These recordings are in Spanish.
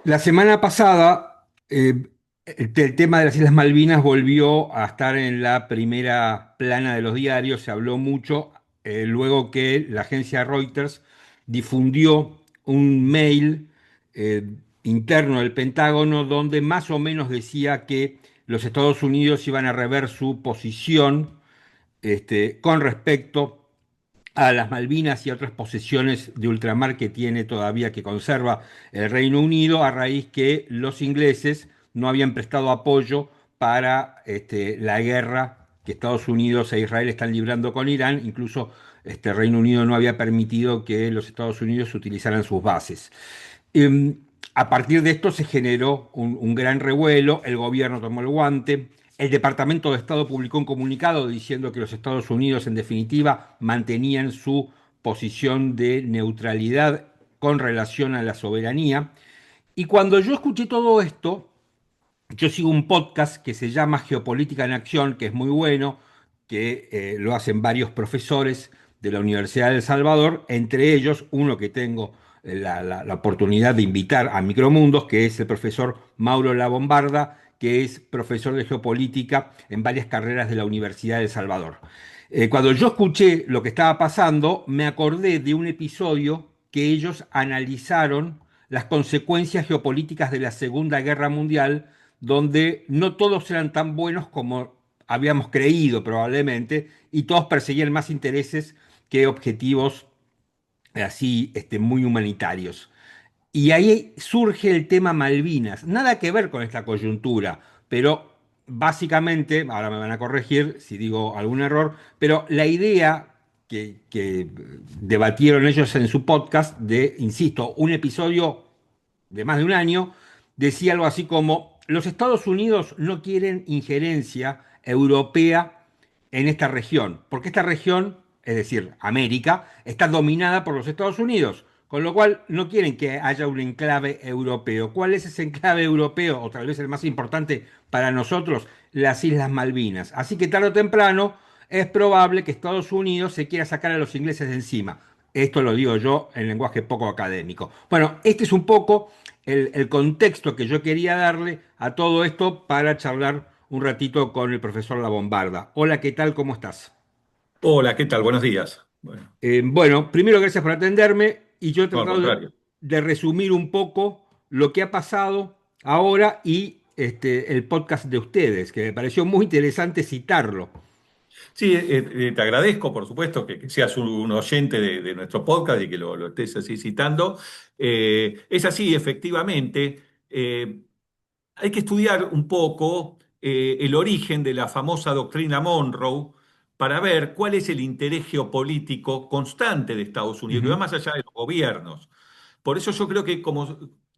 La semana pasada, el tema de las Islas Malvinas volvió a estar en la primera plana de los diarios. Se habló mucho luego que la agencia Reuters difundió un mail eh, interno del Pentágono donde más o menos decía que los Estados Unidos iban a rever su posición con respecto a las Malvinas y a otras posesiones de ultramar que tiene todavía, que conserva el Reino Unido, a raíz que los ingleses no habían prestado apoyo para la guerra que Estados Unidos e Israel están librando con Irán. Incluso Reino Unido no había permitido que los Estados Unidos utilizaran sus bases. Eh, a partir de esto se generó un gran revuelo, el gobierno tomó el guante, el Departamento de Estado publicó un comunicado diciendo que los Estados Unidos, en definitiva, mantenían su posición de neutralidad con relación a la soberanía. Y cuando yo escuché todo esto, yo sigo un podcast que se llama Geopolítica en Acción, que es muy bueno, que lo hacen varios profesores de la Universidad de El Salvador, entre ellos uno que tengo la oportunidad de invitar a Micromundos, que es el profesor Mauro Labombarda, que es profesor de geopolítica en varias carreras de la Universidad de El Salvador. Cuando yo escuché lo que estaba pasando, me acordé de un episodio que ellos analizaron las consecuencias geopolíticas de la Segunda Guerra Mundial, donde no todos eran tan buenos como habíamos creído probablemente, y todos perseguían más intereses que objetivos así muy humanitarios. Y ahí surge el tema Malvinas. Nada que ver con esta coyuntura, pero básicamente, ahora me van a corregir si digo algún error, pero la idea que debatieron ellos en su podcast de, insisto, un episodio de más de un año, decía algo así como, los Estados Unidos no quieren injerencia europea en esta región, porque esta región, es decir, América, está dominada por los Estados Unidos, con lo cual no quieren que haya un enclave europeo. ¿Cuál es ese enclave europeo? O tal vez el más importante para nosotros, las Islas Malvinas. Así que tarde o temprano es probable que Estados Unidos se quiera sacar a los ingleses de encima. Esto lo digo yo en lenguaje poco académico. Bueno, este es un poco el contexto que yo quería darle a todo esto para charlar un ratito con el profesor La Bombarda. Hola, ¿qué tal? ¿Cómo estás? Hola, ¿qué tal? Buenos días. Bueno, Bueno, primero gracias por atenderme y yo he no, al tratado contrario. de resumir un poco lo que ha pasado ahora y el podcast de ustedes, que me pareció muy interesante citarlo. Sí, te agradezco, por supuesto, que seas un oyente de nuestro podcast y que lo estés así citando. Es así, efectivamente. Hay que estudiar un poco el origen de la famosa doctrina Monroe para ver cuál es el interés geopolítico constante de Estados Unidos, que va Ujú. más allá de los gobiernos. Por eso yo creo que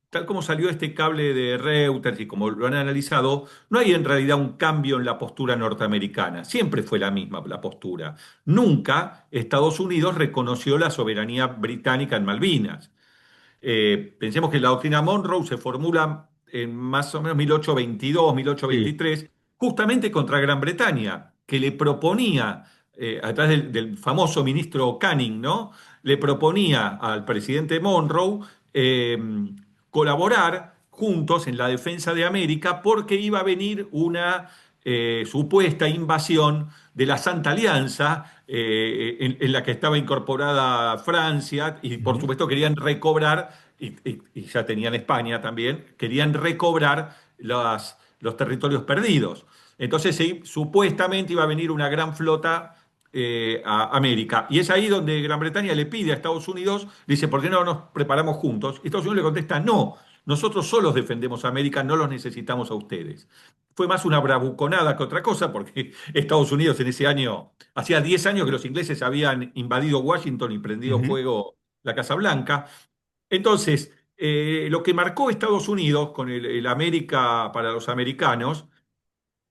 tal como salió este cable de Reuters y como lo han analizado, no hay en realidad un cambio en la postura norteamericana. Siempre fue la misma la postura. Nunca Estados Unidos reconoció la soberanía británica en Malvinas. Pensemos que la doctrina Monroe se formula en más o menos 1822, Sí. 1823, justamente contra Gran Bretaña, que le proponía, a través del famoso ministro Canning, ¿no? Le proponía al presidente Monroe eh, colaborar juntos en la defensa de América porque iba a venir una supuesta invasión de la Santa Alianza, en la que estaba incorporada Francia, y por Ujú. supuesto querían recobrar, y ya tenían España también, querían recobrar los territorios perdidos. Entonces supuestamente iba a venir una gran flota a América. Y es ahí donde Gran Bretaña le pide a Estados Unidos, dice, ¿por qué no nos preparamos juntos? Y Estados Unidos le contesta, no, nosotros solos defendemos a América, no los necesitamos a ustedes. Fue más una bravuconada que otra cosa, porque Estados Unidos en ese año, hacía 10 años que los ingleses habían invadido Washington y prendido Ujú. fuego la Casa Blanca. Entonces, lo que marcó Estados Unidos con el América para los americanos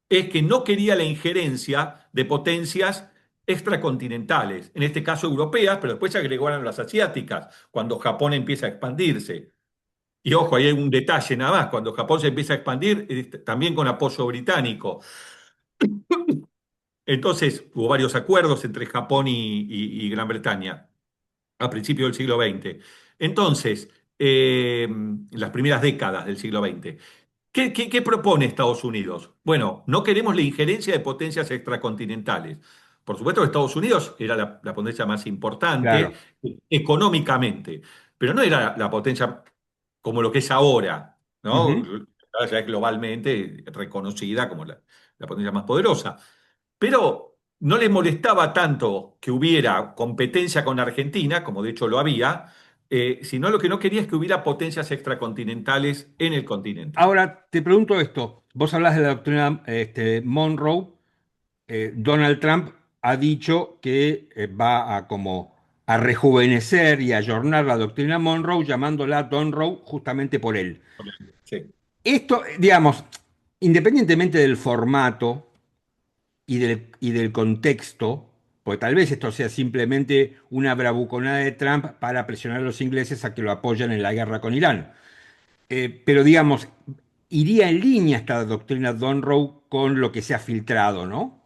es que no quería la injerencia de potencias extracontinentales, en este caso europeas, pero después se agregaron las asiáticas, cuando Japón empieza a expandirse. Y ojo, ahí hay un detalle nada más, cuando Japón se empieza a expandir, también con apoyo británico. Entonces, hubo varios acuerdos entre Japón y Gran Bretaña a principios del siglo XX. Entonces, en las primeras décadas del siglo XX. ¿Qué propone Estados Unidos? Bueno, no queremos la injerencia de potencias extracontinentales. Por supuesto que Estados Unidos era la potencia más importante Claro. económicamente, pero no era la potencia como lo que es ahora, ¿no? Ujú. Ahora ya es globalmente reconocida como la potencia más poderosa. Pero no le molestaba tanto que hubiera competencia con Argentina, como de hecho lo había, sino lo que no quería es que hubiera potencias extracontinentales en el continente. Ahora te pregunto esto. Vos hablas de la doctrina Monroe. Donald Trump ha dicho que va a como a rejuvenecer y ayornar la doctrina Monroe, llamándola Donroe justamente por él. Sí. Esto, digamos, independientemente del formato y del contexto, porque tal vez esto sea simplemente una bravuconada de Trump para presionar a los ingleses a que lo apoyen en la guerra con Irán. Pero digamos, iría en línea esta doctrina Donroe con lo que se ha filtrado, ¿no?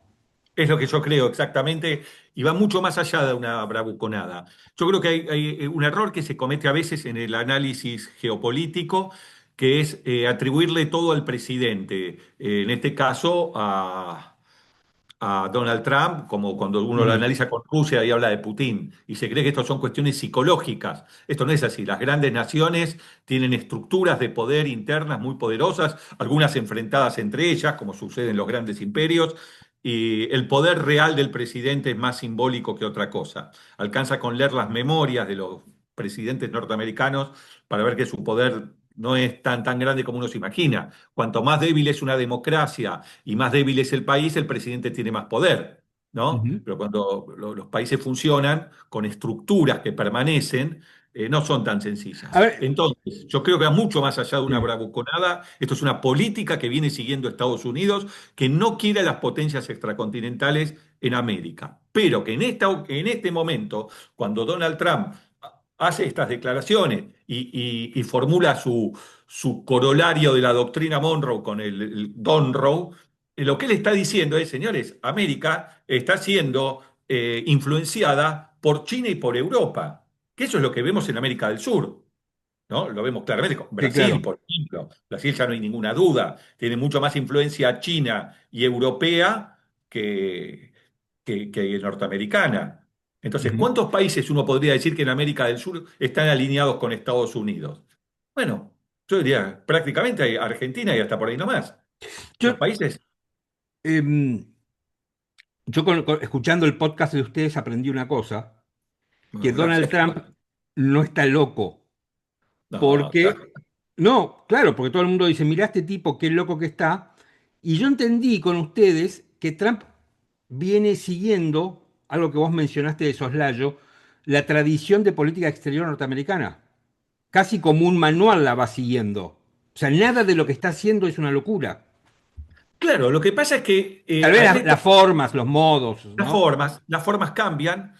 Es lo que yo creo exactamente, y va mucho más allá de una bravuconada. Yo creo que hay un error que se comete a veces en el análisis geopolítico, que es atribuirle todo al presidente, en este caso a Donald Trump, como cuando uno lo Ujú, analiza con Rusia y habla de Putin, y se cree que esto son cuestiones psicológicas. Esto no es así. Las grandes naciones tienen estructuras de poder internas muy poderosas, algunas enfrentadas entre ellas, como sucede en los grandes imperios, y el poder real del presidente es más simbólico que otra cosa. Alcanza con leer las memorias de los presidentes norteamericanos para ver que su poder no es tan grande como uno se imagina. Cuanto más débil es una democracia y más débil es el país, el presidente tiene más poder, ¿no? ujú. Pero cuando los países funcionan con estructuras que permanecen, no son tan A sencillas. ver, Entonces, yo creo que va mucho más allá de una sí, bravuconada. Esto es una política que viene siguiendo Estados Unidos, que no quiere a las potencias extracontinentales en América. Pero que en este momento, cuando Donald Trump hace estas declaraciones y formula su corolario de la doctrina Monroe con el Donroe, lo que él está diciendo es, señores, América está siendo influenciada por China y por Europa, que eso es lo que vemos en América del Sur, ¿no? Lo vemos claramente con sí, Brasil, claro. por ejemplo. Brasil ya no hay ninguna duda, tiene mucho más influencia china y europea que, que norteamericana. Entonces, Ujú. ¿cuántos países uno podría decir que en América del Sur están alineados con Estados Unidos? Bueno, yo diría prácticamente hay Argentina y hasta por ahí nomás. Yo, Los países, em, escuchando el podcast de ustedes aprendí una cosa, que bueno, Donald gracias. Trump no está loco, No, está. porque, no, claro, porque todo el mundo dice, mirá este tipo, qué loco que está, y yo entendí con ustedes que Trump viene siguiendo, algo que vos mencionaste de soslayo, la tradición de política exterior norteamericana. Casi como un manual la va siguiendo. O sea, nada de lo que está haciendo es una locura. Claro, lo que pasa es que Tal vez a él le las toca formas, los modos, ¿no? las formas cambian,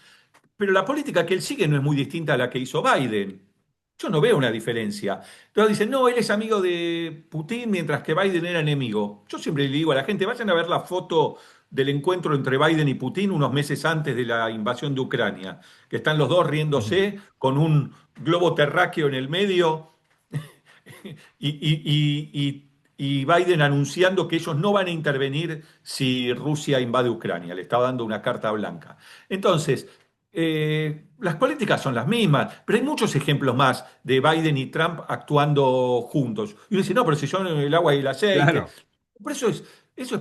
pero la política que él sigue no es muy distinta a la que hizo Biden. Yo no veo una diferencia. Entonces dicen, no, él es amigo de Putin mientras que Biden era enemigo. Yo siempre le digo a la gente, vayan a ver la foto del encuentro entre Biden y Putin unos meses antes de la invasión de Ucrania, que están los dos Ujú, riéndose con un globo terráqueo en el medio y Biden anunciando que ellos no van a intervenir si Rusia invade Ucrania. Le estaba dando una carta blanca. Entonces, las políticas son las mismas, pero hay muchos ejemplos más de Biden y Trump actuando juntos. Y uno dice, no, pero si son el agua y el aceite. claro. Por eso es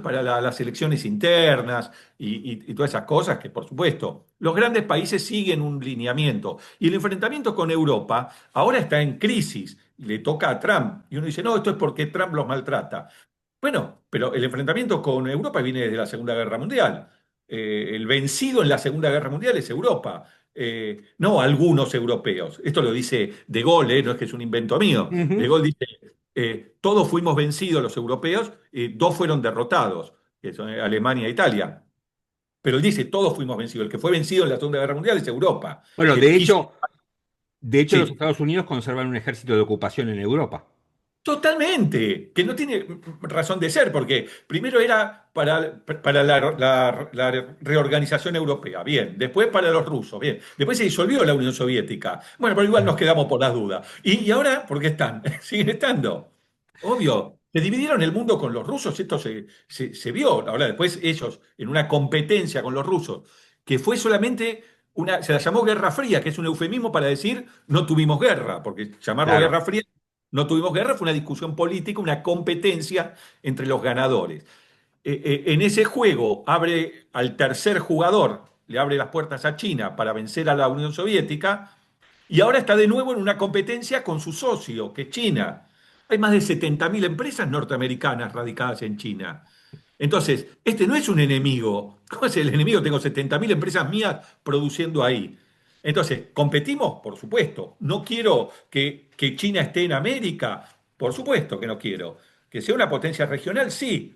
para las elecciones internas y todas esas cosas que, por supuesto, los grandes países siguen un lineamiento. Y el enfrentamiento con Europa ahora está en crisis. Y le toca a Trump. Y uno dice, no, esto es porque Trump los maltrata. Bueno, pero el enfrentamiento con Europa viene desde la Segunda Guerra Mundial. El vencido en la Segunda Guerra Mundial es Europa, no algunos europeos. Esto lo dice De Gaulle, no es que es un invento mío. De Ujú. Gaulle dice, todos fuimos vencidos los europeos, dos fueron derrotados, que son Alemania e Italia. Pero él dice, todos fuimos vencidos. El que fue vencido en la Segunda Guerra Mundial es Europa, Bueno, que quiso... de hecho, los Sí, Estados Unidos conservan un ejército de ocupación en Europa. Totalmente, que no tiene razón de ser, porque primero era para la reorganización europea, bien, después para los rusos, bien, después se disolvió la Unión Soviética, bueno, pero igual nos quedamos por las dudas. Y ahora, ¿por qué están? Siguen estando. Obvio, se dividieron el mundo con los rusos, esto se vio, ahora después ellos, en una competencia con los rusos, que fue solamente se la llamó Guerra Fría, que es un eufemismo para decir no tuvimos guerra, porque llamarlo Claro. Guerra Fría no tuvimos guerra, fue una discusión política, una competencia entre los ganadores. En ese juego abre al tercer jugador, le abre las puertas a China para vencer a la Unión Soviética, y ahora está de nuevo en una competencia con su socio, que es China. Hay más de 70.000 empresas norteamericanas radicadas en China. Entonces, este no es un enemigo. ¿Cómo es el enemigo? Tengo 70.000 empresas mías produciendo ahí. Entonces, ¿competimos? Por supuesto. ¿No quiero que China esté en América? Por supuesto que no quiero. ¿Que sea una potencia regional? Sí.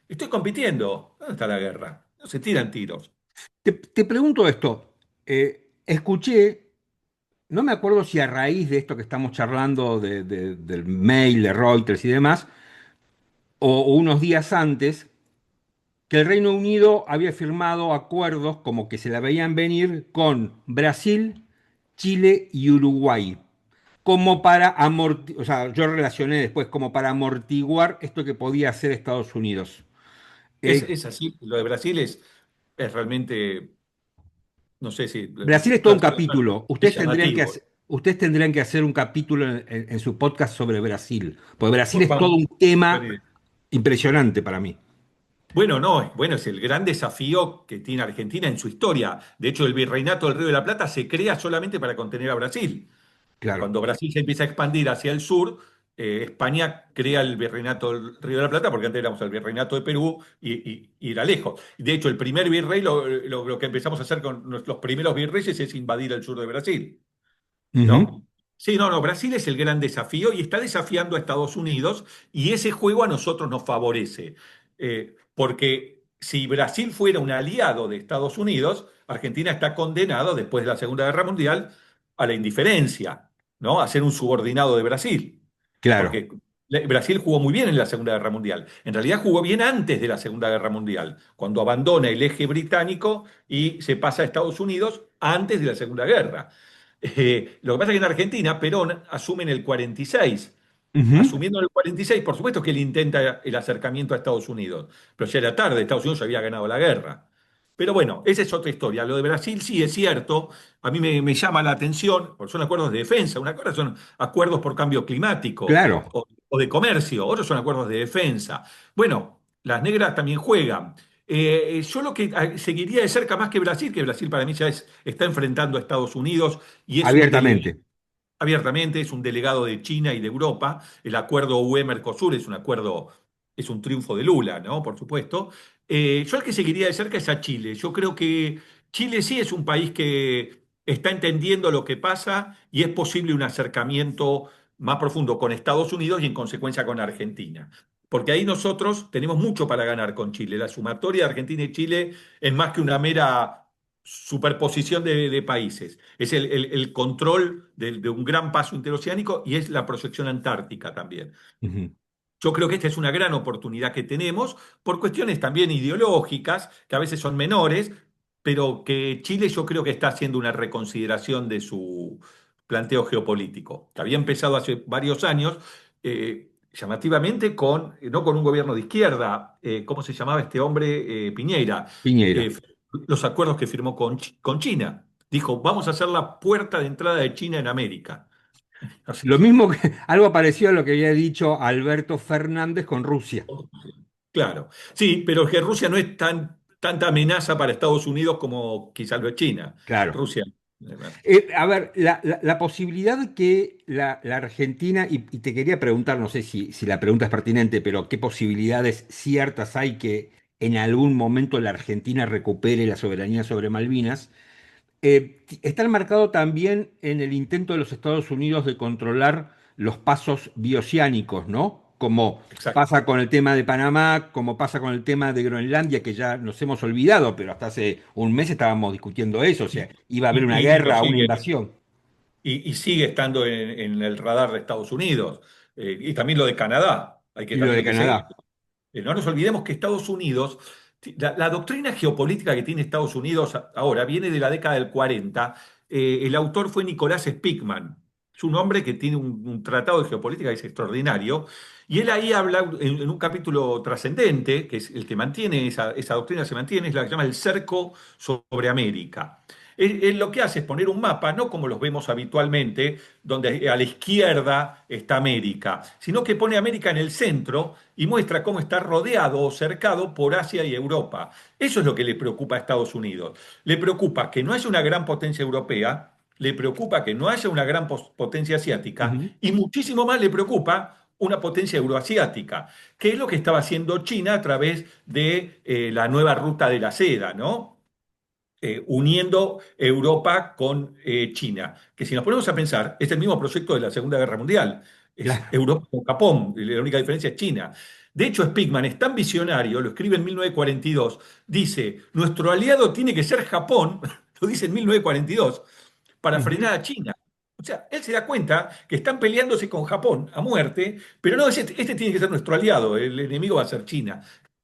Estoy compitiendo. ¿Dónde está la guerra? No se tiran tiros. Te pregunto esto. Escuché, no me acuerdo si a raíz de esto que estamos charlando del mail de Reuters y demás, o unos días antes, que el Reino Unido había firmado acuerdos como que se la veían venir con Brasil, Chile y Uruguay, como para amortiguar, o sea, yo relacioné después como para amortiguar esto que podía hacer Estados Unidos. Eh, Es así. Lo de Brasil es realmente, no sé si, Brasil es todo un no capítulo. es llamativo. Ustedes tendrían que hacer un capítulo en su podcast sobre Brasil, porque Brasil es todo Vamos, un tema bueno, impresionante para mí. bueno, no, bueno, es el gran desafío que tiene Argentina en su historia. De hecho, el Virreinato del Río de la Plata se crea solamente para contener a Brasil. Claro. Cuando Brasil se empieza a expandir hacia el sur, España crea el Virreinato del Río de la Plata, porque antes éramos el Virreinato de Perú y era lejos. De hecho, el primer virrey, lo que empezamos a hacer con los primeros virreyes es invadir el sur de Brasil. Ujú. ¿No? Sí, no, no, Brasil es el gran desafío y está desafiando a Estados Unidos y ese juego a nosotros nos favorece. Porque si Brasil fuera un aliado de Estados Unidos, Argentina está condenado después de la Segunda Guerra Mundial a la indiferencia, ¿no? A ser un subordinado de Brasil. Claro. Porque Brasil jugó muy bien en la Segunda Guerra Mundial. En realidad jugó bien antes de la Segunda Guerra Mundial, cuando abandona el eje británico y se pasa a Estados Unidos antes de la Segunda Guerra. Lo que pasa es que en Argentina Perón asume en el 46. Ujú. Asumiendo en el 46, por supuesto que él intenta el acercamiento a Estados Unidos, pero ya era tarde, Estados Unidos ya había ganado la guerra. Pero bueno, esa es otra historia. Lo de Brasil sí es cierto, a mí me llama la atención, porque son acuerdos de defensa, una cosa son acuerdos por cambio climático Claro. o de comercio, otros son acuerdos de defensa. Bueno, las negras también juegan. Yo lo que seguiría de cerca más que Brasil para mí ya está enfrentando a Estados Unidos y es un delegado Abiertamente. abiertamente, es un delegado de China y de Europa. El acuerdo UE-Mercosur es un acuerdo, es un triunfo de Lula, ¿no? Por supuesto. Yo al que seguiría de cerca es a Chile. Yo creo que Chile sí es un país que está entendiendo lo que pasa y es posible un acercamiento más profundo con Estados Unidos y en consecuencia con Argentina. Porque ahí nosotros tenemos mucho para ganar con Chile. La sumatoria de Argentina y Chile es más que una mera superposición de países. Es el control de un gran paso interoceánico y es la proyección antártica también. Ujú. Yo creo que esta es una gran oportunidad que tenemos por cuestiones también ideológicas, que a veces son menores, pero que Chile yo creo que está haciendo una reconsideración de su planteo geopolítico, que había empezado hace varios años, llamativamente no con un gobierno de izquierda, ¿cómo se llamaba este hombre? Piñera. Piñera. Eh, los acuerdos que firmó con China. Dijo, vamos a hacer la puerta de entrada de China en América. Lo mismo que algo parecido a lo que había dicho Alberto Fernández con Rusia. Claro, sí, pero que Rusia no es tanta amenaza para Estados Unidos como quizás lo es China. Claro. Rusia, A ver, la posibilidad que la Argentina, y te quería preguntar, no sé si la pregunta es pertinente, pero ¿qué posibilidades ciertas hay que en algún momento la Argentina recupere la soberanía sobre Malvinas? Está enmarcado también en el intento de los Estados Unidos de controlar los pasos bioceánicos, ¿no? Como exacto. pasa con el tema de Panamá, como pasa con el tema de Groenlandia, que ya nos hemos olvidado, pero hasta hace un mes estábamos discutiendo eso, o sea, iba a haber una Y lo guerra, una sigue, invasión. y sigue estando en el radar de Estados Unidos. y también lo de Canadá, hay que, Y lo también de hay que seguir. Canadá. No nos olvidemos que Estados Unidos, la doctrina geopolítica que tiene Estados Unidos ahora viene de la década del 40. El autor fue Nicolás Spikman. Es un hombre que tiene un tratado de geopolítica que es extraordinario. Y él ahí habla en un capítulo trascendente, que es el que mantiene, esa doctrina se mantiene, es la que se llama el cerco sobre América. Él lo que hace es poner un mapa, no como los vemos habitualmente, donde a la izquierda está América, sino que pone América en el centro y muestra cómo está rodeado o cercado por Asia y Europa. Eso es lo que le preocupa a Estados Unidos. Le preocupa que no haya una gran potencia europea, le preocupa que no haya una gran potencia asiática Ujú. y muchísimo más le preocupa una potencia euroasiática, que es lo que estaba haciendo China a través de la nueva ruta de la seda, ¿no? Uniendo Europa con China, que si nos ponemos a pensar, es el mismo proyecto de la Segunda Guerra Mundial, es Claro. Europa con Japón, la única diferencia es China. De hecho, Spikman es tan visionario, lo escribe en 1942, dice, nuestro aliado tiene que ser Japón, lo dice en 1942, para Ujú. frenar a China. O sea, él se da cuenta que están peleándose con Japón a muerte, pero no, este tiene que ser nuestro aliado, el enemigo va a ser China.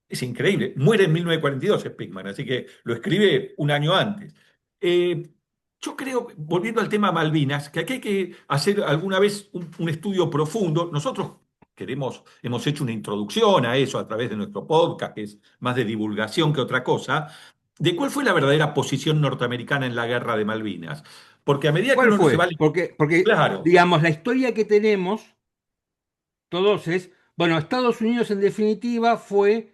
Es increíble. Muere en 1942 Spikman, así que lo escribe un año antes. Eh, yo creo, volviendo al tema Malvinas, que aquí hay que hacer alguna vez un estudio profundo. Nosotros hemos hecho una introducción a eso a través de nuestro podcast, que es más de divulgación que otra cosa, de cuál fue la verdadera posición norteamericana en la guerra de Malvinas. Porque a medida que ¿Cuál uno se va... fue? Porque, Claro, digamos, la historia que tenemos todos es, bueno, Estados Unidos en definitiva fue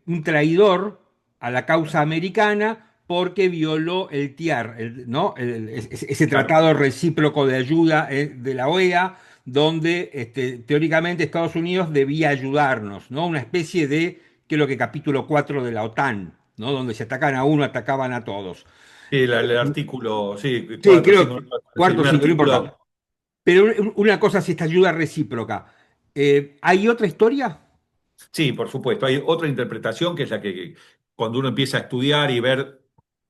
un traidor a la causa americana porque violó el TIAR, ¿no? Ese claro. tratado recíproco de ayuda de la OEA, donde teóricamente Estados Unidos debía ayudarnos, ¿no? Una especie de, que es lo que capítulo 4 de la OTAN, ¿no? Donde se atacan a uno, atacaban a todos. Sí, el artículo, sí, Sí, 4, creo 5, que sí, cuarto, un cinco, no importa. artículo. Pero una cosa es esta ayuda recíproca. ¿Hay otra historia? Sí, por supuesto. Hay otra interpretación que es la que cuando uno empieza a estudiar y ver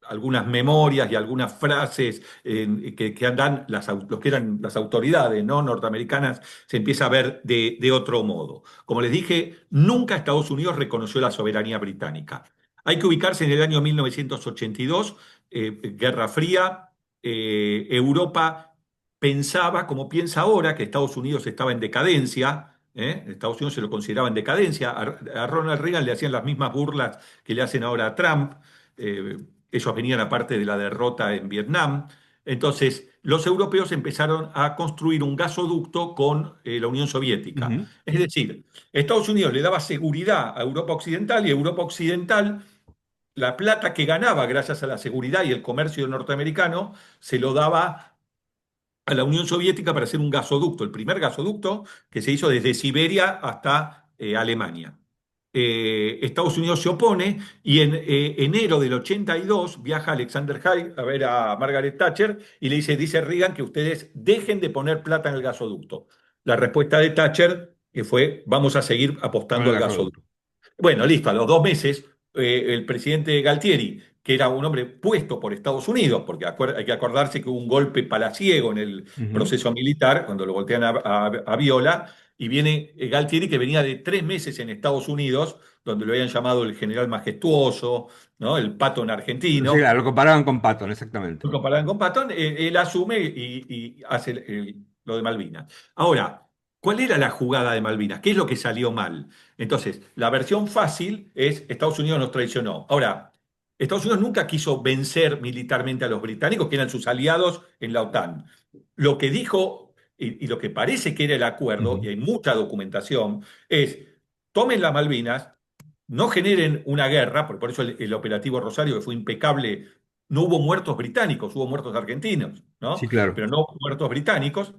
algunas memorias y algunas frases que andan los que eran las autoridades, ¿no? norteamericanas, se empieza a ver de otro modo. Como les dije, nunca Estados Unidos reconoció la soberanía británica. Hay que ubicarse en el año 1982, Guerra Fría, Europa pensaba, como piensa ahora, que Estados Unidos estaba en decadencia. Estados Unidos se lo consideraba en decadencia. A Ronald Reagan le hacían las mismas burlas que le hacen ahora a Trump. Eh, Ellos venían aparte de la derrota en Vietnam. Entonces, los europeos empezaron a construir un gasoducto con la Unión Soviética. Ujú. Es decir, Estados Unidos le daba seguridad a Europa Occidental y Europa Occidental la plata que ganaba gracias a la seguridad y el comercio norteamericano se lo daba a la Unión Soviética para hacer un gasoducto, el primer gasoducto que se hizo desde Siberia hasta Alemania. Estados Unidos se opone y en enero del 82 viaja Alexander Haig a ver a Margaret Thatcher y le dice Reagan que ustedes dejen de poner plata en el gasoducto. La respuesta de Thatcher que fue, vamos a seguir Con apostando el al gasoducto. gasoducto. Bueno, listo, a los 2 meses, el presidente Galtieri, que era un hombre puesto por Estados Unidos, porque hay que acordarse que hubo un golpe palaciego en el Ujú. proceso militar, cuando lo voltean a Viola, y viene Galtieri, que venía de 3 meses en Estados Unidos, donde lo habían llamado el general majestuoso, ¿no? El Patton Sí, argentino. claro, lo comparaban con Patton, exactamente. Lo comparan con Patton, él asume y hace lo de Malvinas. Ahora, ¿cuál era la jugada de Malvinas? ¿Qué es lo que salió mal? Entonces, la versión fácil es Estados Unidos nos traicionó. Ahora, Estados Unidos nunca quiso vencer militarmente a los británicos, que eran sus aliados en la OTAN. Lo que dijo y lo que parece que era el acuerdo, y Ujú. hay mucha documentación, es tomen las Malvinas, no generen una guerra, por eso el operativo Rosario, que fue impecable, no hubo muertos británicos, hubo muertos argentinos, ¿no? Sí, claro. Pero no hubo muertos británicos,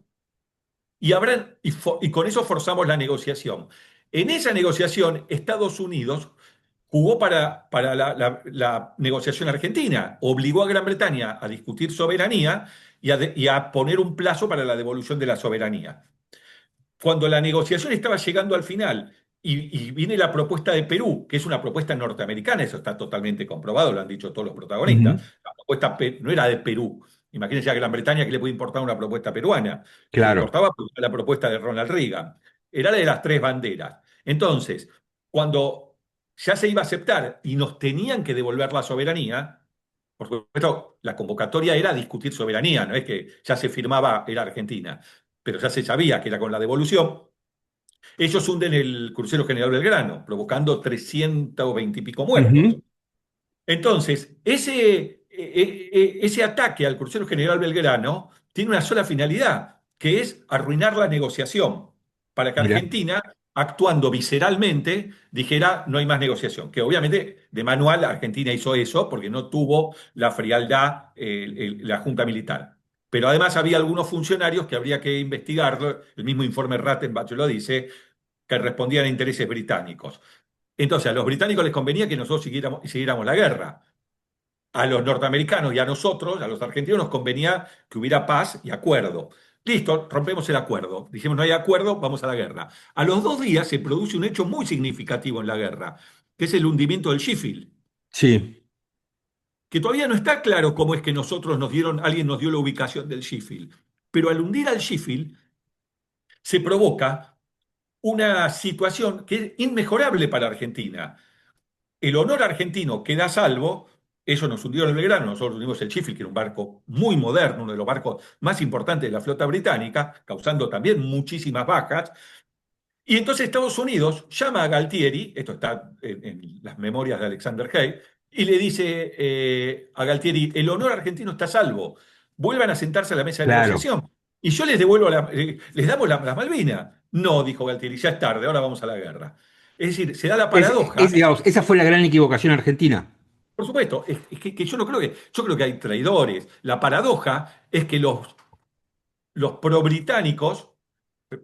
y con eso forzamos la negociación. En esa negociación, Estados Unidos jugó para la negociación argentina, obligó a Gran Bretaña a discutir soberanía y a poner un plazo para la devolución de la soberanía. Cuando la negociación estaba llegando al final y viene la propuesta de Perú, que es una propuesta norteamericana, eso está totalmente comprobado, lo han dicho todos los protagonistas, Ujú. la propuesta no era de Perú, Imagínense a Gran Bretaña que le puede importar una propuesta peruana. Le Claro. importaba la propuesta de Ronald Reagan. Era la de las tres banderas. Entonces, cuando ya se iba a aceptar y nos tenían que devolver la soberanía, por supuesto, la convocatoria era discutir soberanía, no es que ya se firmaba, era Argentina, pero ya se sabía que era con la devolución. Ellos hunden el crucero General Belgrano, provocando 320 y pico muertos. Ujú. Entonces, ese ataque al crucero General Belgrano tiene una sola finalidad, que es arruinar la negociación, para que Mira. Argentina, actuando visceralmente, dijera no hay más negociación. Que obviamente de manual Argentina hizo eso porque no tuvo la frialdad la Junta Militar. Pero además había algunos funcionarios que habría que investigarlo, el mismo informe Rattenbach lo dice, que respondían a intereses británicos. Entonces, a los británicos les convenía que nosotros siguiéramos la guerra. A los norteamericanos y a nosotros, a los argentinos, nos convenía que hubiera paz y acuerdo. Listo, rompemos el acuerdo. Dijimos, no hay acuerdo, vamos a la guerra. A los 2 días se produce un hecho muy significativo en la guerra, que es el hundimiento del Sheffield, Sí, que todavía no está claro cómo es que alguien nos dio la ubicación del Sheffield. Pero al hundir al Sheffield, se provoca una situación que es inmejorable para Argentina. El honor argentino queda a salvo. Ellos nos hundieron el Belgrano, nosotros hundimos el Sheffield, que era un barco muy moderno, uno de los barcos más importantes de la flota británica, causando también muchísimas bajas. Y entonces Estados Unidos llama a Galtieri, esto está en las memorias de Alexander Haig, y le dice a Galtieri, el honor argentino está a salvo, vuelvan a sentarse a la mesa de claro. negociación. Y yo les devuelvo, les damos las Malvinas. No, dijo Galtieri, ya es tarde, ahora vamos a la guerra. Es decir, se da la paradoja. Digamos, esa fue la gran equivocación argentina. Por supuesto, es que yo no creo yo creo que hay traidores. La paradoja es que los pro-británicos,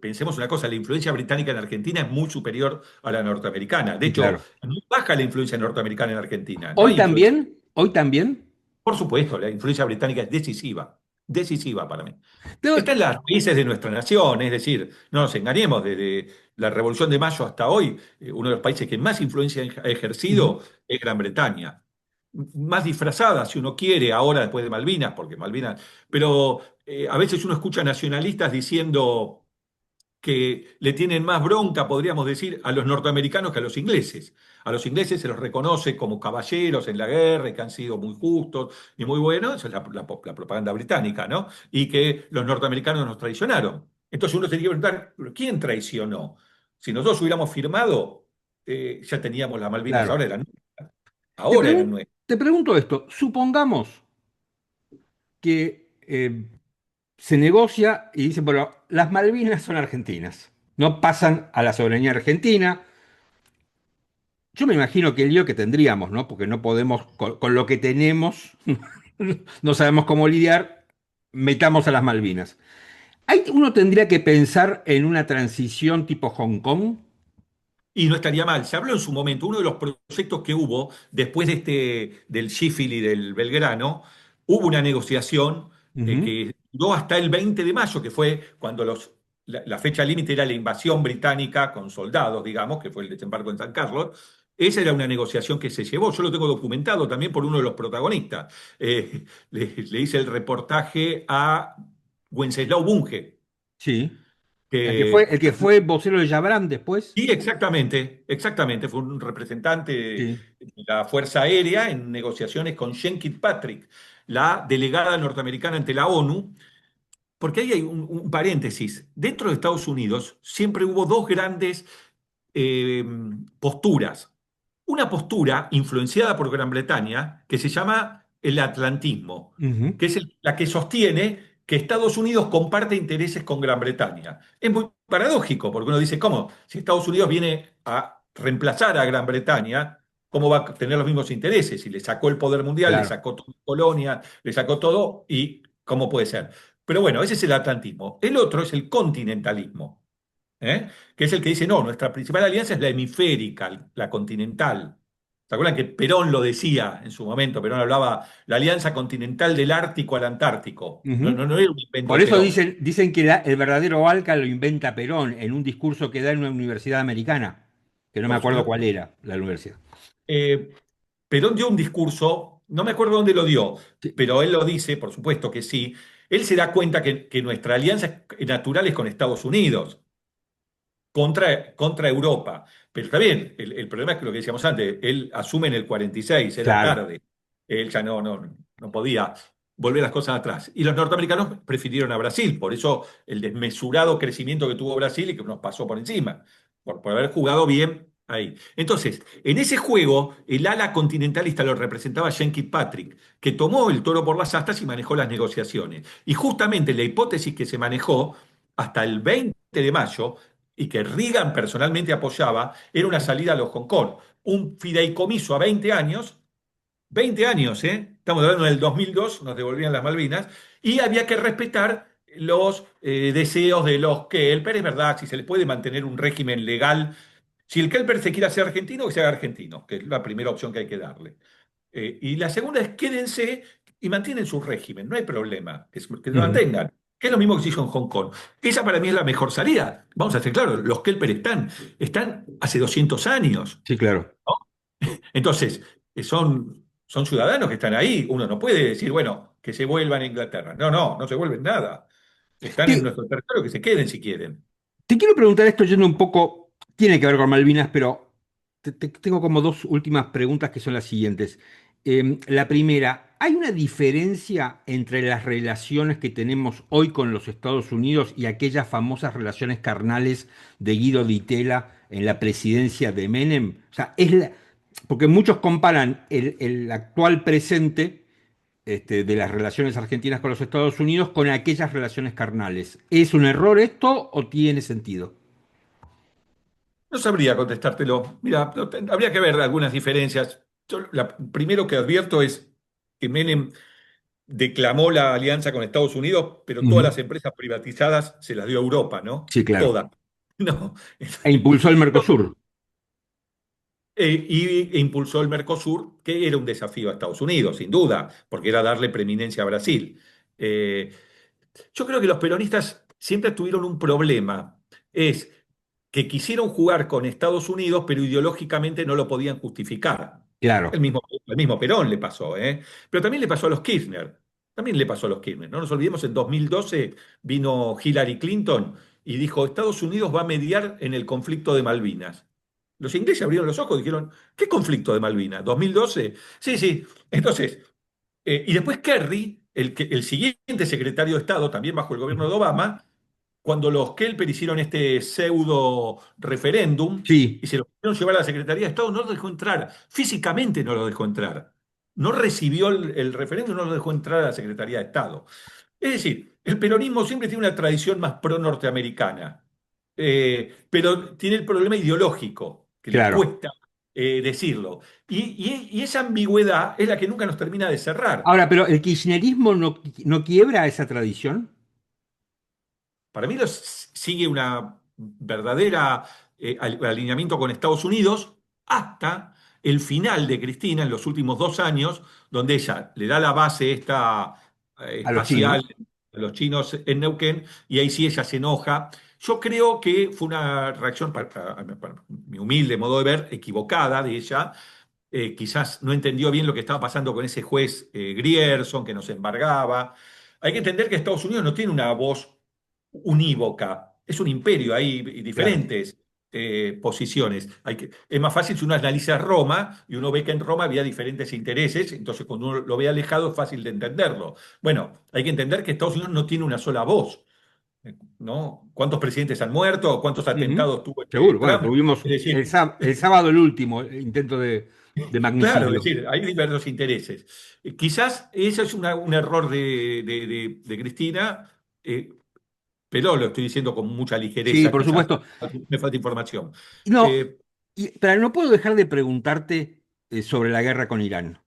pensemos una cosa, la influencia británica en Argentina es muy superior a la norteamericana. De Sí, hecho, claro. es muy baja la influencia norteamericana en Argentina. No Hoy hay influencia. también, hoy también. Por supuesto, la influencia británica es decisiva, decisiva para mí. Debo- Está en las raíces de nuestra nación, es decir, no nos engañemos, desde la Revolución de Mayo hasta hoy, uno de los países que más influencia ha Ujú. ejercido es Gran Bretaña. Más disfrazada, si uno quiere, ahora después de Malvinas, porque Malvinas, pero a veces uno escucha nacionalistas diciendo que le tienen más bronca, podríamos decir, a los norteamericanos que a los ingleses. A los ingleses se los reconoce como caballeros en la guerra y que han sido muy justos y muy buenos, esa es la propaganda británica, ¿no? Y que los norteamericanos nos traicionaron. Entonces uno se tiene que preguntar, ¿pero quién traicionó? Si nosotros hubiéramos firmado, ya teníamos las Malvinas, Claro. ahora eran nuestras. Te pregunto esto. Supongamos que se negocia y dicen, bueno, las Malvinas son argentinas. No pasan a la soberanía argentina. Yo me imagino que el lío que tendríamos, ¿no? Porque no podemos, con lo que tenemos, no sabemos cómo lidiar, metamos a las Malvinas. Uno tendría que pensar en una transición tipo Hong Kong. Y no estaría mal. Se habló en su momento, uno de los proyectos que hubo después del Sheffield y del Belgrano, hubo una negociación Ujú. que duró hasta el 20 de mayo, que fue cuando la fecha límite era la invasión británica con soldados, digamos, que fue el desembarco en San Carlos. Esa era una negociación que se llevó. Yo lo tengo documentado también por uno de los protagonistas. Le hice el reportaje a Wenceslao Bunge, Sí. que El que fue vocero de Yabram después. sí, exactamente, exactamente. Fue un representante Sí. de la Fuerza Aérea en negociaciones con Jen Kilpatrick, la delegada norteamericana ante la ONU, porque ahí hay un paréntesis. Dentro de Estados Unidos siempre hubo dos grandes eh, posturas. Una postura influenciada por Gran Bretaña que se llama el atlantismo, Ujú. que es la que sostiene que Estados Unidos comparte intereses con Gran Bretaña. Es muy paradójico, porque uno dice, ¿cómo? Si Estados Unidos viene a reemplazar a Gran Bretaña, ¿cómo va a tener los mismos intereses? Si le sacó el poder mundial, le Claro. sacó todo Polonia, le sacó todo, ¿y cómo puede ser? Pero bueno, ese es el atlantismo. El otro es el continentalismo. Que es el que dice, no, nuestra principal alianza es la hemisférica, la continental. ¿Se acuerdan que Perón lo decía en su momento? Perón hablaba la alianza continental del Ártico al Antártico. No, Ujú. no, no era un invento Por de eso Perón. dicen que el verdadero Alca lo inventa Perón en un discurso que da en una universidad americana, que no me Por acuerdo supuesto. cuál era la universidad. Eh, Perón dio un discurso no me acuerdo dónde lo dio, Sí, pero él lo dice, por supuesto que sí. Él se da cuenta que nuestra alianza natural es con Estados Unidos contra Europa. Pero está bien, el problema es que lo que decíamos antes, él asume en el 46, era claro. tarde. Él ya no podía volver las cosas atrás. Y los norteamericanos prefirieron a Brasil, por eso el desmesurado crecimiento que tuvo Brasil y que nos pasó por encima, por haber jugado bien ahí. Entonces, en ese juego, el ala continentalista lo representaba Jean Patrick, que tomó el toro por las astas y manejó las negociaciones. Y justamente la hipótesis que se manejó hasta el 20 de mayo y que Reagan personalmente apoyaba, era una salida a los Hong Kong. Un fideicomiso a 20 años, ¿eh? Estamos hablando del 2002, nos devolvían las Malvinas, y había que respetar los deseos de los Kelper, es verdad, si se le puede mantener un régimen legal, si el Kelper se quiere hacer argentino, que sea argentino, que es la primera opción que hay que darle. Y la segunda es quédense y mantienen su régimen, no hay problema, que lo Ujú. mantengan. Que es lo mismo que se hizo en Hong Kong. Esa para mí es la mejor salida. Vamos a ser claros, los Kelper están hace 200 años, Sí, claro. ¿no? Entonces, son ciudadanos que están ahí. Uno no puede decir, bueno, que se vuelvan a Inglaterra. No se vuelven nada. Están en Te, nuestro territorio, que se queden si quieren. te quiero preguntar esto yendo un poco, tiene que ver con Malvinas, pero tengo como dos últimas preguntas que son las siguientes. La primera, ¿hay una diferencia entre las relaciones que tenemos hoy con los Estados Unidos y aquellas famosas relaciones carnales de Guido Di Tella en la presidencia de Menem? O sea, porque muchos comparan el actual presente de las relaciones argentinas con los Estados Unidos con aquellas relaciones carnales. ¿Es un error esto o tiene sentido? No sabría contestártelo. Mira, habría que ver algunas diferencias. Primero que advierto es que Menem declamó la alianza con Estados Unidos, pero todas Ujú. las empresas privatizadas se las dio a Europa, ¿no? Sí, claro. Todas. No. E impulsó el Mercosur. E impulsó el Mercosur, que era un desafío a Estados Unidos, sin duda, porque era darle preeminencia a Brasil. Eh, yo creo que los peronistas siempre tuvieron un problema, es que quisieron jugar con Estados Unidos, pero ideológicamente no lo podían justificar. Claro. El mismo Perón le pasó, ¿eh? Pero también le pasó a los Kirchner. También le pasó a los Kirchner. No nos olvidemos, en 2012 vino Hillary Clinton y dijo, Estados Unidos va a mediar en el conflicto de Malvinas. Los ingleses abrieron los ojos y dijeron, ¿qué conflicto de Malvinas? ¿2012? Sí, sí. Entonces, y después Kerry, el siguiente secretario de Estado, también bajo el gobierno de Obama, cuando los Kelper hicieron este pseudo referéndum y Sí, se lo quisieron llevar a la Secretaría de Estado, no lo dejó entrar. Físicamente no lo dejó entrar. No recibió el referéndum, no lo dejó entrar a la Secretaría de Estado. Es decir, el peronismo siempre tiene una tradición más pro-norteamericana, pero tiene el problema ideológico, que le claro. cuesta decirlo. Y esa ambigüedad es la que nunca nos termina de cerrar. Ahora, pero ¿el kirchnerismo no quiebra esa tradición? Para mí sigue una verdadera alineamiento con Estados Unidos hasta el final de Cristina en los últimos 2 años, donde ella le da la base esta A los espacial chinos. a los chinos en Neuquén, y ahí sí ella se enoja. Yo creo que fue una reacción, para mi humilde modo de ver, equivocada de ella. Quizás no entendió bien lo que estaba pasando con ese juez Grierson que nos embargaba. Hay que entender que Estados Unidos no tiene una voz unívoca, es un imperio, hay Claro. diferentes posiciones. Es más fácil si uno analiza Roma y uno ve que en Roma había diferentes intereses, entonces cuando uno lo ve alejado es fácil de entenderlo. Bueno, hay que entender que Estados Unidos no tiene una sola voz, ¿no? ¿Cuántos presidentes han muerto? ¿Cuántos Ujú. atentados tuvo Seguro. Bueno, Trump? tuvimos Es decir, el sábado el último intento de claro, es magnicidio. decir, hay diversos intereses. Quizás ese es un error de Cristina, pero lo estoy diciendo con mucha Sí, ligereza, por quizás supuesto. me falta información. No, Eh, pero no puedo dejar de preguntarte sobre la guerra con Irán.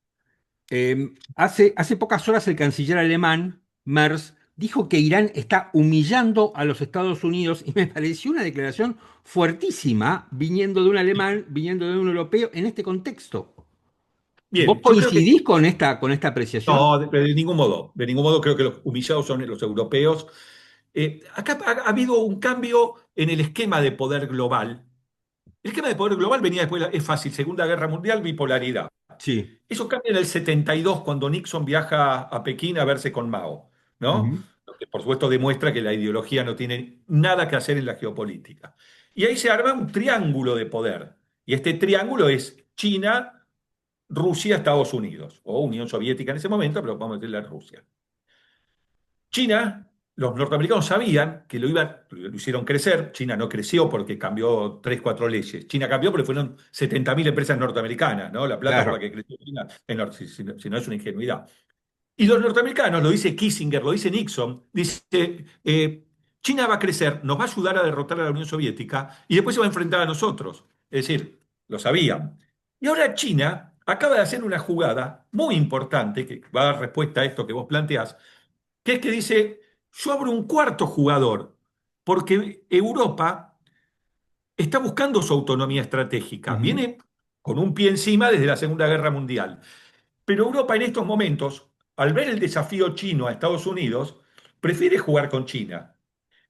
Hace pocas horas el canciller alemán, Merz, dijo que Irán está humillando a los Estados Unidos y me pareció una declaración fuertísima viniendo de un alemán, viniendo de un europeo en este contexto. ¿Vos bien, yo creo que coincidís con esta apreciación? no, de ningún modo creo que los humillados son los europeos. Acá ha habido un cambio en el esquema de poder global. El esquema de poder global venía después, es fácil, Segunda Guerra Mundial, bipolaridad. Sí. Eso cambia en el 72 cuando Nixon viaja a Pekín a verse con Mao, ¿no? Ujú. Lo que por supuesto demuestra que la ideología no tiene nada que hacer en la geopolítica. Y ahí se arma un triángulo de poder. Y este triángulo es China, Rusia, Estados Unidos, o Unión Soviética en ese momento, pero vamos a decirle Rusia. China, los norteamericanos sabían que lo hicieron crecer. China no creció porque cambió tres, cuatro leyes. China cambió porque fueron 70.000 empresas norteamericanas, ¿no? La plata por la Claro, que creció China, si no es una ingenuidad. Y los norteamericanos, lo dice Kissinger, lo dice Nixon, dice, China va a crecer, nos va a ayudar a derrotar a la Unión Soviética y después se va a enfrentar a nosotros. Es decir, lo sabían. Y ahora China acaba de hacer una jugada muy importante que va a dar respuesta a esto que vos planteás, que es que dice, yo abro un cuarto jugador, porque Europa está buscando su autonomía estratégica. ujú, Viene con un pie encima desde la Segunda Guerra Mundial. Pero Europa en estos momentos, al ver el desafío chino a Estados Unidos, prefiere jugar con China.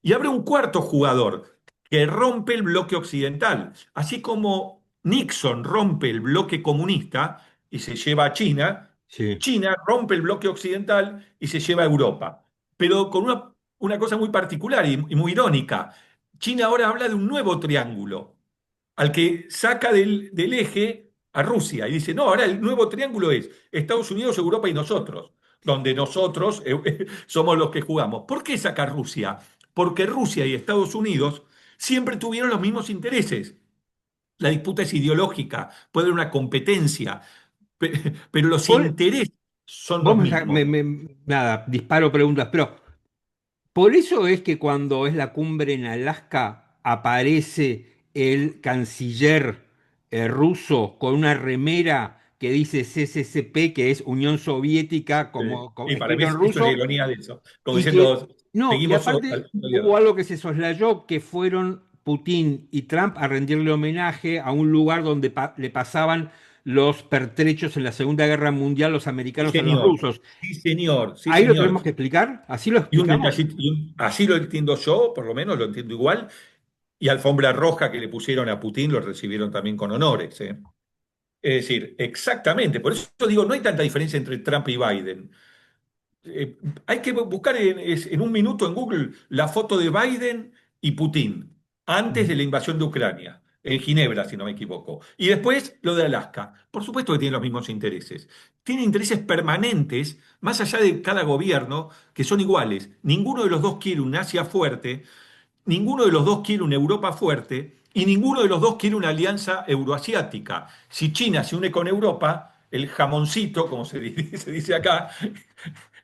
Y abre un cuarto jugador que rompe el bloque occidental. Así como Nixon rompe el bloque comunista y se lleva a China, sí. China rompe el bloque occidental y se lleva a Europa. Pero con una cosa muy particular y muy irónica. China ahora habla de un nuevo triángulo al que saca del eje a Rusia y dice, no, ahora el nuevo triángulo es Estados Unidos, Europa y nosotros, donde nosotros somos los que jugamos. ¿Por qué saca Rusia? Porque Rusia y Estados Unidos siempre tuvieron los mismos intereses. La disputa es ideológica, puede haber una competencia, pero los Por- intereses son vos los mismos. nada, disparo preguntas, pero por eso es que cuando es la cumbre en Alaska aparece el canciller ruso con una remera que dice CCCP, que es Unión Soviética, Y para mí escrito en es una ruso, ironía de eso, como y que, diciendo, no, y seguimos aparte hubo aliados. algo que se soslayó, que fueron Putin y Trump a rendirle homenaje a un lugar donde le pasaban los pertrechos en la Segunda Guerra Mundial los Sí, americanos a los señor. rusos. Sí, señor. Sí, ¿Ahí lo señor. tenemos que explicar? ¿Así lo Y un explicamos? detallito, así lo entiendo yo, por lo menos lo entiendo igual, y alfombra roja que le pusieron a Putin lo recibieron también con honores, ¿eh? Es decir, exactamente, por eso digo, no hay tanta diferencia entre Trump y Biden. Eh, Hay que buscar en un minuto en Google la foto de Biden y Putin antes de la invasión de Ucrania, en Ginebra, si no me equivoco. Y después lo de Alaska. Por supuesto que tienen los mismos intereses. Tienen intereses permanentes, más allá de cada gobierno, que son iguales. Ninguno de los dos quiere un Asia fuerte, ninguno de los dos quiere una Europa fuerte y ninguno de los dos quiere una alianza euroasiática. Si China se une con Europa, el jamoncito, como se dice acá,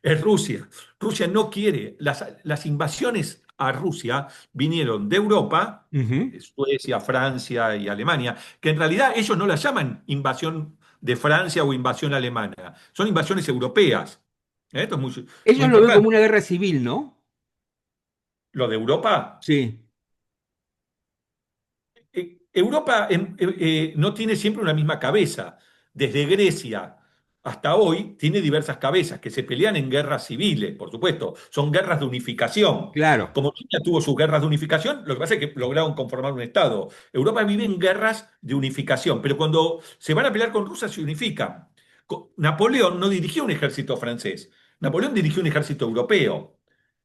es Rusia. Rusia no quiere. Las invasiones a Rusia vinieron de Europa, Ujú. de Suecia, Francia y Alemania, que en realidad ellos no las llaman invasión de Francia o invasión alemana, son invasiones europeas. Esto es muy, muy Ellos lo ven como importante. una guerra civil, ¿no? Lo de Europa. Sí. Europa no tiene siempre una misma cabeza. Desde Grecia hasta hoy tiene diversas cabezas que se pelean en guerras civiles, por supuesto. Son guerras de unificación. Claro. Como China tuvo sus guerras de unificación, lo que pasa es que lograron conformar un Estado. Europa vive en guerras de unificación, pero cuando se van a pelear con Rusia se unifican. Napoleón no dirigió un ejército francés, Napoleón dirigió un ejército europeo.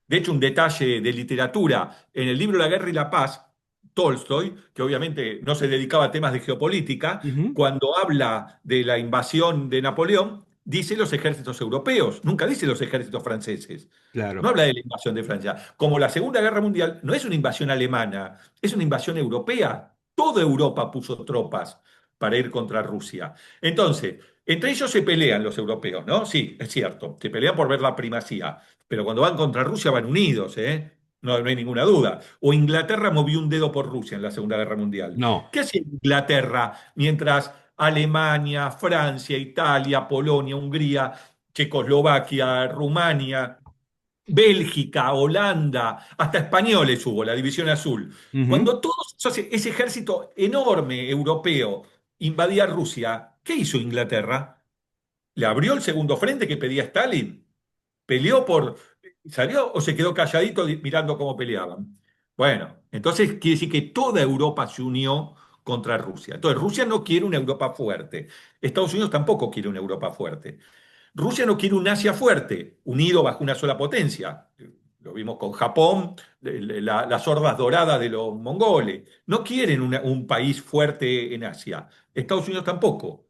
De hecho, un detalle de literatura, en el libro La Guerra y la Paz, Tolstoy, que obviamente no se dedicaba a temas de geopolítica, Ujú. cuando habla de la invasión de Napoleón, dice los ejércitos europeos, nunca dice los ejércitos franceses. No Claro. habla de la invasión de Francia. Como la Segunda Guerra Mundial no es una invasión alemana, es una invasión europea. Toda Europa puso tropas para ir contra Rusia. Entonces, entre ellos se pelean los europeos, ¿no? Sí, es cierto, se pelean por ver la primacía, pero cuando van contra Rusia van unidos, ¿eh? No, no hay ninguna duda. O Inglaterra movió un dedo por Rusia en la Segunda Guerra Mundial. No. ¿Qué hacía Inglaterra mientras Alemania, Francia, Italia, Polonia, Hungría, Checoslovaquia, Rumania, Bélgica, Holanda, hasta españoles hubo, la División Azul? Ujú. Cuando ese ejército enorme europeo invadía Rusia, ¿qué hizo Inglaterra? ¿Le abrió el segundo frente que pedía Stalin? ¿Peleó por... ¿Salió o se quedó calladito mirando cómo peleaban? Bueno, entonces quiere decir que toda Europa se unió contra Rusia. Entonces, Rusia no quiere una Europa fuerte. Estados Unidos tampoco quiere una Europa fuerte. Rusia no quiere un Asia fuerte, unido bajo una sola potencia. Lo vimos con Japón, las hordas doradas de los mongoles. No quieren un país fuerte en Asia. Estados Unidos tampoco.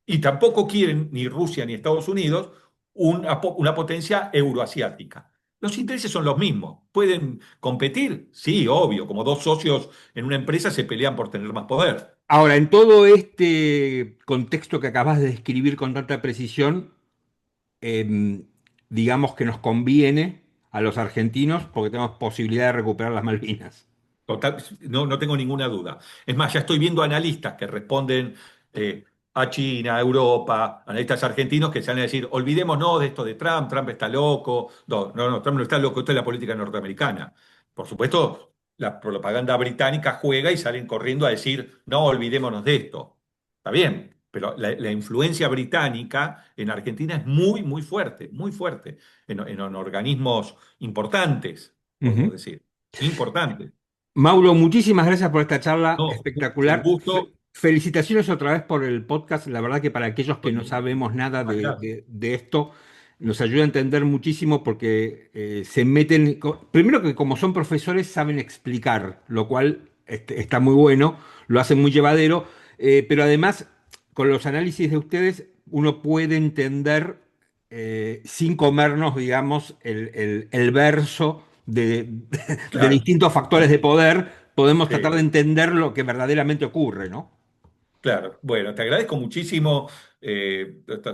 Y tampoco quieren ni Rusia ni Estados Unidos una potencia euroasiática. Los intereses son los mismos. ¿Pueden competir? Sí, obvio. Como dos socios en una empresa se pelean por tener más poder. Ahora, en todo este contexto que acabas de describir con tanta precisión, em, digamos que nos conviene a los argentinos porque tenemos posibilidad de recuperar las Malvinas. Total, no, no tengo ninguna duda. Es más, ya estoy viendo analistas que responden a China, a Europa, analistas argentinos que salen a decir, olvidémonos de esto de Trump, Trump está loco. No, no, no, Trump no está loco, esto es la política norteamericana. Por supuesto, la propaganda británica juega y salen corriendo a decir, no, olvidémonos de esto. Está bien, pero la influencia británica en Argentina es muy, muy fuerte, en organismos importantes, podemos Ujú. decir, importantes. Mauro, muchísimas gracias por esta charla No, un espectacular. gusto. Felicitaciones otra vez por el podcast. La verdad que para aquellos que no Bueno, sabemos nada acá, de esto, nos ayuda a entender muchísimo porque se meten, primero que como son profesores saben explicar, lo cual está muy bueno, lo hacen muy llevadero, pero además con los análisis de ustedes uno puede entender sin comernos, digamos, el verso de claro, distintos factores de poder, podemos tratar de sí, entender lo que verdaderamente ocurre, ¿no? claro. Bueno, te agradezco muchísimo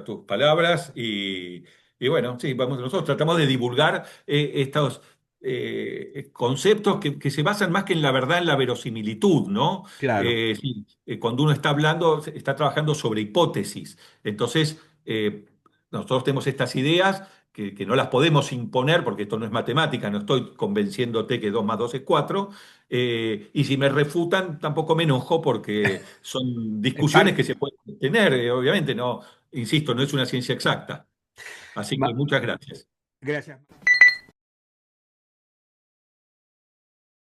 tus palabras y bueno, sí, vamos, nosotros tratamos de divulgar estos conceptos que se basan más que en la verdad, en la verosimilitud, ¿no? Claro. Sí, cuando uno está hablando, está trabajando sobre hipótesis. Entonces, nosotros tenemos estas ideas que no las podemos imponer porque esto no es matemática, no estoy convenciéndote que 2 más 2 es 4. Y si me refutan, tampoco me enojo porque son Es discusiones par- que se pueden tener, obviamente, no, insisto, no es una ciencia exacta. Así que Ma- muchas gracias. Gracias.